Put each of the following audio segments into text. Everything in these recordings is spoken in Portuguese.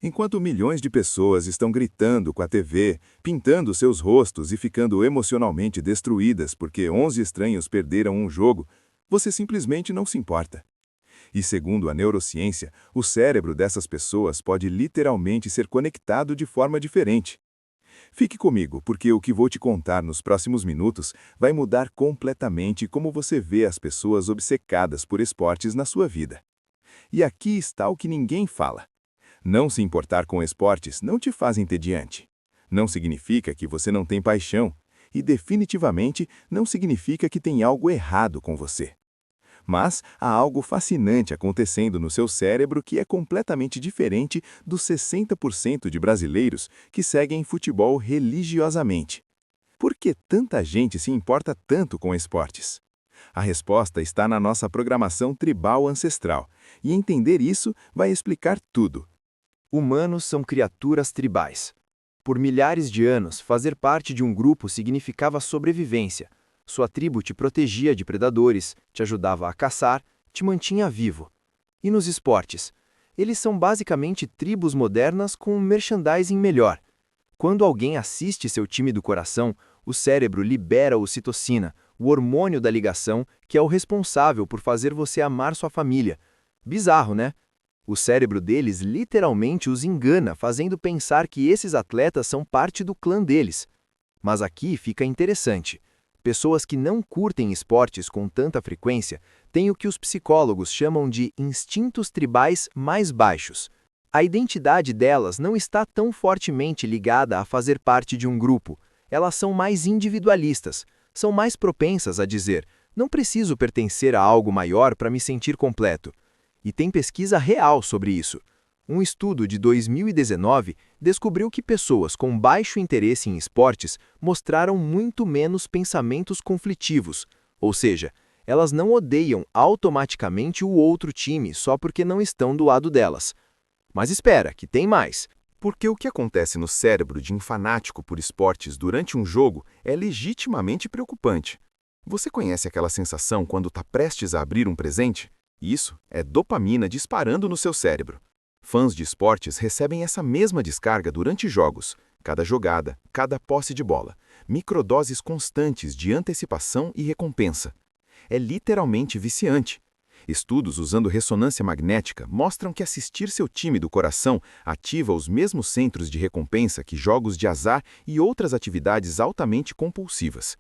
Enquanto milhões de pessoas estão gritando com a TV, pintando seus rostos e ficando emocionalmente destruídas porque 11 estranhos perderam um jogo, você simplesmente não se importa. E segundo a neurociência, o cérebro dessas pessoas pode literalmente ser conectado de forma diferente. Fique comigo, porque o que vou te contar nos próximos minutos vai mudar completamente como você vê as pessoas obcecadas por esportes na sua vida. E aqui está o que ninguém fala. Não se importar com esportes não te faz entediante. Não significa que você não tem paixão. E definitivamente não significa que tem algo errado com você. Mas há algo fascinante acontecendo no seu cérebro que é completamente diferente dos 60% de brasileiros que seguem futebol religiosamente. Por que tanta gente se importa tanto com esportes? A resposta está na nossa programação tribal ancestral, e entender isso vai explicar tudo. Humanos são criaturas tribais. Por milhares de anos, fazer parte de um grupo significava sobrevivência. Sua tribo te protegia de predadores, te ajudava a caçar, te mantinha vivo. E nos esportes? Eles são basicamente tribos modernas com um merchandising melhor. Quando alguém assiste seu time do coração, o cérebro libera ocitocina, o hormônio da ligação, que é o responsável por fazer você amar sua família. Bizarro, né? O cérebro deles literalmente os engana, fazendo pensar que esses atletas são parte do clã deles. Mas aqui fica interessante. Pessoas que não curtem esportes com tanta frequência têm o que os psicólogos chamam de instintos tribais mais baixos. A identidade delas não está tão fortemente ligada a fazer parte de um grupo. Elas são mais individualistas, são mais propensas a dizer: não preciso pertencer a algo maior para me sentir completo. E tem pesquisa real sobre isso. Um estudo de 2019 descobriu que pessoas com baixo interesse em esportes mostraram muito menos pensamentos conflitivos, ou seja, elas não odeiam automaticamente o outro time só porque não estão do lado delas. Mas espera, que tem mais. Porque o que acontece no cérebro de um fanático por esportes durante um jogo é legitimamente preocupante. Você conhece aquela sensação quando está prestes a abrir um presente? Isso é dopamina disparando no seu cérebro. Fãs de esportes recebem essa mesma descarga durante jogos, cada jogada, cada posse de bola, microdoses constantes de antecipação e recompensa. É literalmente viciante. Estudos usando ressonância magnética mostram que assistir seu time do coração ativa os mesmos centros de recompensa que jogos de azar e outras atividades altamente compulsivas.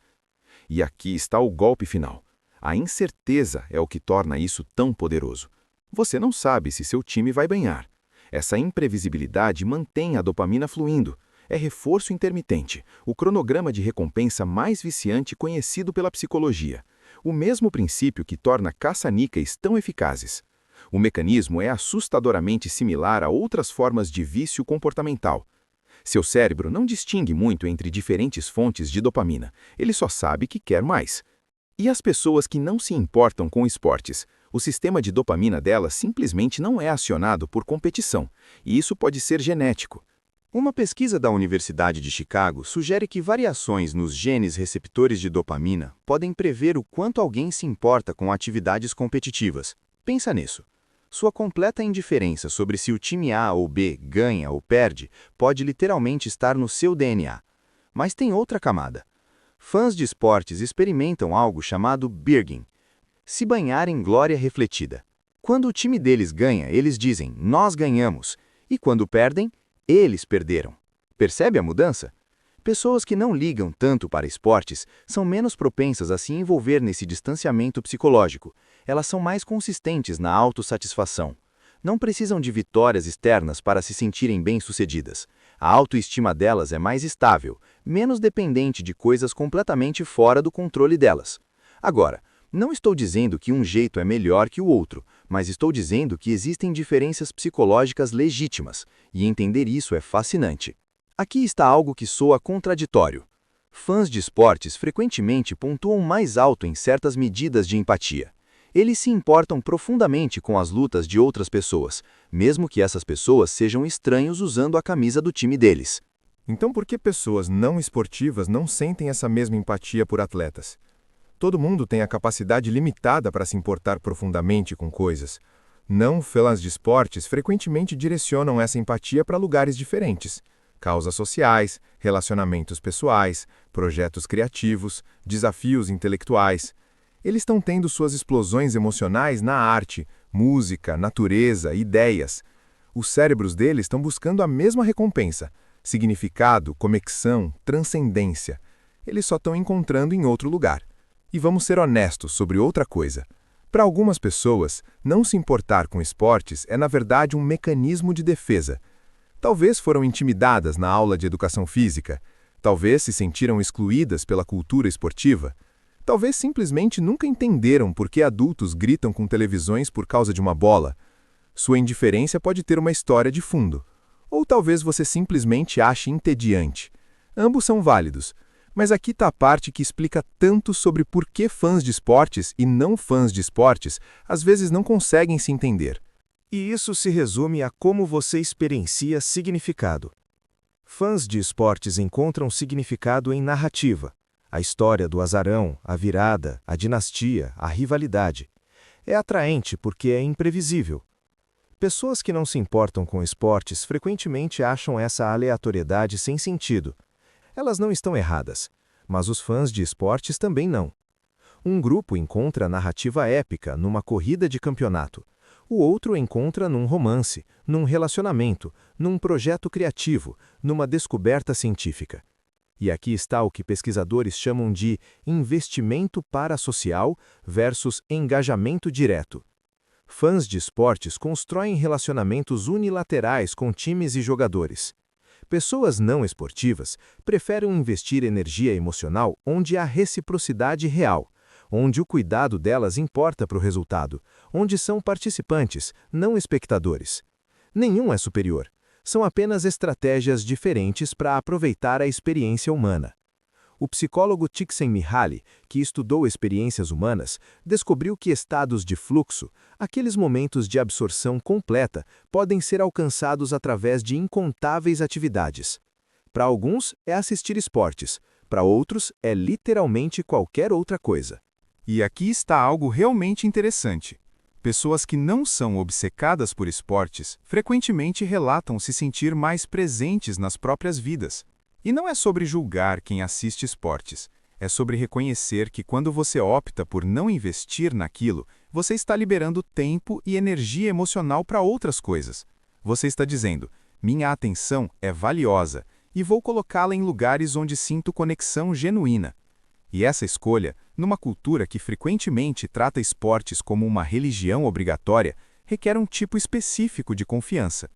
E aqui está o golpe final. A incerteza é o que torna isso tão poderoso. Você não sabe se seu time vai ganhar. Essa imprevisibilidade mantém a dopamina fluindo. É reforço intermitente, o cronograma de recompensa mais viciante conhecido pela psicologia. O mesmo princípio que torna caça-níqueis tão eficazes. O mecanismo é assustadoramente similar a outras formas de vício comportamental. Seu cérebro não distingue muito entre diferentes fontes de dopamina. Ele só sabe que quer mais. E as pessoas que não se importam com esportes? O sistema de dopamina delas simplesmente não é acionado por competição, e isso pode ser genético. Uma pesquisa da Universidade de Chicago sugere que variações nos genes receptores de dopamina podem prever o quanto alguém se importa com atividades competitivas. Pensa nisso. Sua completa indiferença sobre se o time A ou B ganha ou perde pode literalmente estar no seu DNA. Mas tem outra camada. Fãs de esportes experimentam algo chamado birging, se banhar em glória refletida. Quando o time deles ganha, eles dizem, nós ganhamos, e quando perdem, eles perderam. Percebe a mudança? Pessoas que não ligam tanto para esportes são menos propensas a se envolver nesse distanciamento psicológico. Elas são mais consistentes na autossatisfação. Não precisam de vitórias externas para se sentirem bem-sucedidas. A autoestima delas é mais estável, menos dependente de coisas completamente fora do controle delas. Agora, não estou dizendo que um jeito é melhor que o outro, mas estou dizendo que existem diferenças psicológicas legítimas, e entender isso é fascinante. Aqui está algo que soa contraditório. Fãs de esportes frequentemente pontuam mais alto em certas medidas de empatia. Eles se importam profundamente com as lutas de outras pessoas, mesmo que essas pessoas sejam estranhos usando a camisa do time deles. Então por que pessoas não esportivas não sentem essa mesma empatia por atletas? Todo mundo tem a capacidade limitada para se importar profundamente com coisas. Não fãs de esportes frequentemente direcionam essa empatia para lugares diferentes. Causas sociais, relacionamentos pessoais, projetos criativos, desafios intelectuais. Eles estão tendo suas explosões emocionais na arte, música, natureza, ideias. Os cérebros deles estão buscando a mesma recompensa: significado, conexão, transcendência. Eles só estão encontrando em outro lugar. E vamos ser honestos sobre outra coisa. Para algumas pessoas, não se importar com esportes é, na verdade, um mecanismo de defesa. Talvez foram intimidadas na aula de educação física. Talvez se sentiram excluídas pela cultura esportiva. Talvez simplesmente nunca entenderam por que adultos gritam com televisões por causa de uma bola. Sua indiferença pode ter uma história de fundo. Ou talvez você simplesmente ache entediante. Ambos são válidos. Mas aqui está a parte que explica tanto sobre por que fãs de esportes e não fãs de esportes às vezes não conseguem se entender. E isso se resume a como você experiencia significado. Fãs de esportes encontram significado em narrativa. A história do azarão, a virada, a dinastia, a rivalidade. É atraente porque é imprevisível. Pessoas que não se importam com esportes frequentemente acham essa aleatoriedade sem sentido. Elas não estão erradas, mas os fãs de esportes também não. Um grupo encontra narrativa épica numa corrida de campeonato. O outro encontra num romance, num relacionamento, num projeto criativo, numa descoberta científica. E aqui está o que pesquisadores chamam de investimento parasocial versus engajamento direto. Fãs de esportes constroem relacionamentos unilaterais com times e jogadores. Pessoas não esportivas preferem investir energia emocional onde há reciprocidade real, onde o cuidado delas importa para o resultado, onde são participantes, não espectadores. Nenhum é superior. São apenas estratégias diferentes para aproveitar a experiência humana. O psicólogo Csikszentmihalyi, que estudou experiências humanas, descobriu que estados de fluxo, aqueles momentos de absorção completa, podem ser alcançados através de incontáveis atividades. Para alguns, é assistir esportes, para outros, é literalmente qualquer outra coisa. E aqui está algo realmente interessante. Pessoas que não são obcecadas por esportes frequentemente relatam se sentir mais presentes nas próprias vidas. E não é sobre julgar quem assiste esportes, é sobre reconhecer que quando você opta por não investir naquilo, você está liberando tempo e energia emocional para outras coisas. Você está dizendo, minha atenção é valiosa e vou colocá-la em lugares onde sinto conexão genuína. E essa escolha, numa cultura que frequentemente trata esportes como uma religião obrigatória, requer um tipo específico de confiança.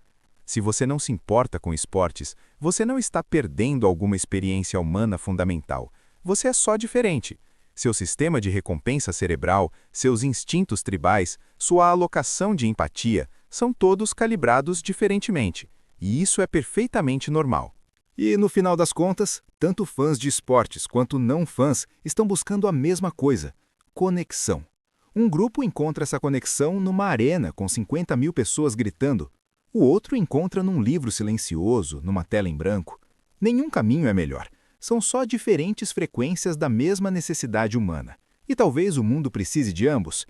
Se você não se importa com esportes, você não está perdendo alguma experiência humana fundamental. Você é só diferente. Seu sistema de recompensa cerebral, seus instintos tribais, sua alocação de empatia, são todos calibrados diferentemente. E isso é perfeitamente normal. E, no final das contas, tanto fãs de esportes quanto não fãs estão buscando a mesma coisa: conexão. Um grupo encontra essa conexão numa arena com 50 mil pessoas gritando. O outro encontra num livro silencioso, numa tela em branco. Nenhum caminho é melhor. São só diferentes frequências da mesma necessidade humana. E talvez o mundo precise de ambos.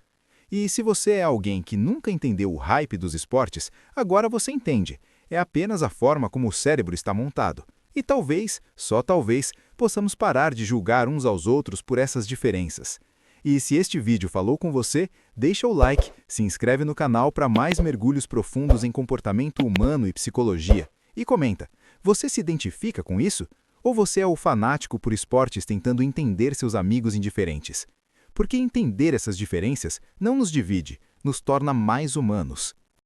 E se você é alguém que nunca entendeu o hype dos esportes, agora você entende. É apenas a forma como o cérebro está montado. E talvez, só talvez, possamos parar de julgar uns aos outros por essas diferenças. E se este vídeo falou com você, deixa o like, se inscreve no canal para mais mergulhos profundos em comportamento humano e psicologia. E comenta, você se identifica com isso? Ou você é o fanático por esportes tentando entender seus amigos indiferentes? Porque entender essas diferenças não nos divide, nos torna mais humanos.